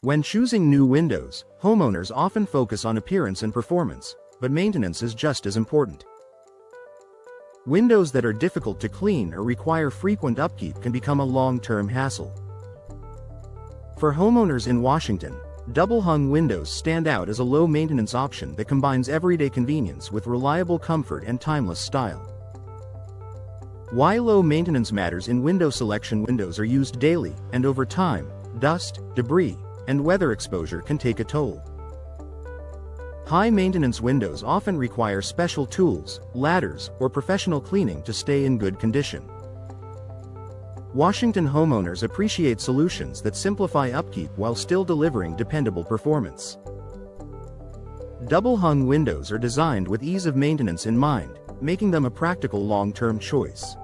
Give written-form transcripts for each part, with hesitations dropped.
When choosing new windows, homeowners often focus on appearance and performance, but maintenance is just as important. Windows that are difficult to clean or require frequent upkeep can become a long-term hassle. For homeowners in Washington, double-hung windows stand out as a low-maintenance option that combines everyday convenience with reliable comfort and timeless style. Why low maintenance matters in window selection: windows are used daily, and over time, dust, debris, and weather exposure can take a toll. High-maintenance windows often require special tools, ladders, or professional cleaning to stay in good condition. Washington homeowners appreciate solutions that simplify upkeep while still delivering dependable performance. Double-hung windows are designed with ease of maintenance in mind, making them a practical long-term choice.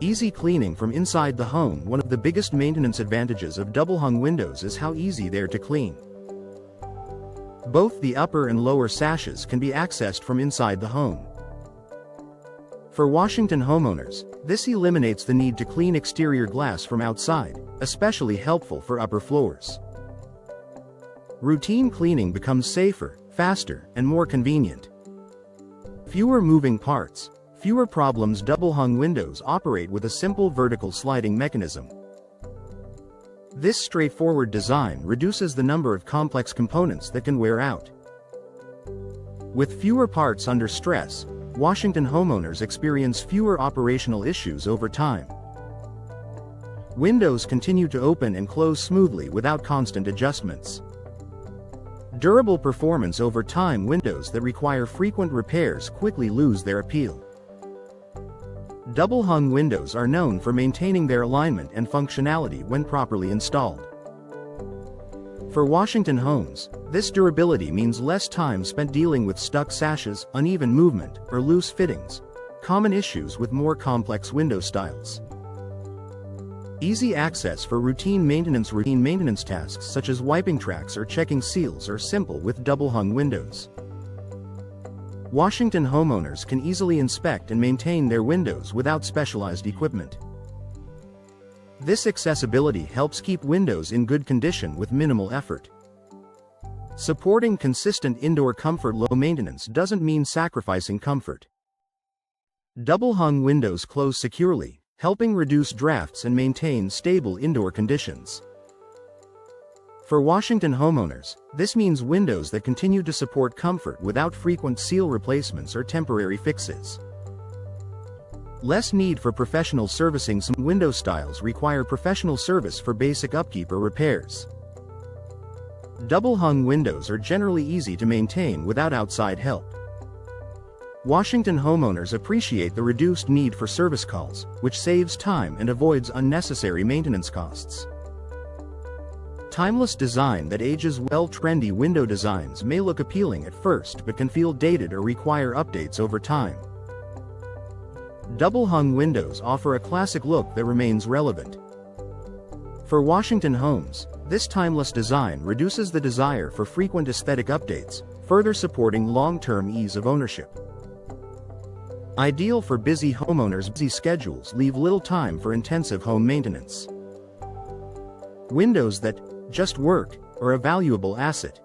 Easy cleaning from inside the home: one of the biggest maintenance advantages of double-hung windows is how easy they are to clean. Both the upper and lower sashes can be accessed from inside the home. For Washington homeowners, this eliminates the need to clean exterior glass from outside, especially helpful for upper floors. Routine cleaning becomes safer, faster, and more convenient. Fewer moving parts, fewer problems. Double-hung windows operate with a simple vertical sliding mechanism. This straightforward design reduces the number of complex components that can wear out. With fewer parts under stress, Washington homeowners experience fewer operational issues over time. Windows continue to open and close smoothly without constant adjustments. Durable performance: over time, windows that require frequent repairs quickly lose their appeal. Double-hung windows are known for maintaining their alignment and functionality when properly installed. For Washington homes, this durability means less time spent dealing with stuck sashes, uneven movement, or loose fittings, common issues with more complex window styles. Easy access for routine maintenance tasks such as wiping tracks or checking seals are simple with double-hung windows. Washington homeowners can easily inspect and maintain their windows without specialized equipment. This accessibility helps keep windows in good condition with minimal effort. Supporting consistent indoor comfort: low maintenance doesn't mean sacrificing comfort. Double-hung windows close securely, helping reduce drafts and maintain stable indoor conditions. For Washington homeowners, this means windows that continue to support comfort without frequent seal replacements or temporary fixes. Less need for professional servicing: some window styles require professional service for basic upkeep or repairs. Double-hung windows are generally easy to maintain without outside help. Washington homeowners appreciate the reduced need for service calls, which saves time and avoids unnecessary maintenance costs. Timeless design that ages well: trendy window designs may look appealing at first but can feel dated or require updates over time. Double-hung windows offer a classic look that remains relevant. For Washington homes, this timeless design reduces the desire for frequent aesthetic updates, further supporting long-term ease of ownership. Ideal for busy homeowners: busy schedules leave little time for intensive home maintenance. Windows that just work are a valuable asset.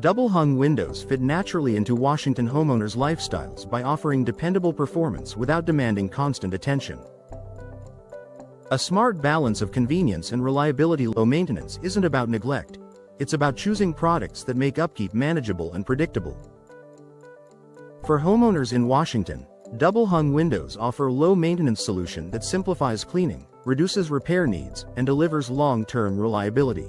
Double-hung windows fit naturally into Washington homeowners' lifestyles by offering dependable performance without demanding constant attention. A smart balance of convenience and reliability. Low maintenance isn't about neglect, it's about choosing products that make upkeep manageable and predictable. For homeowners in Washington, double-hung windows offer a low-maintenance solution that simplifies cleaning, reduces repair needs, and delivers long-term reliability.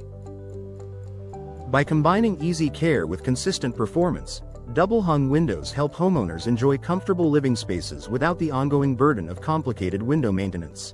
By combining easy care with consistent performance, double-hung windows help homeowners enjoy comfortable living spaces without the ongoing burden of complicated window maintenance.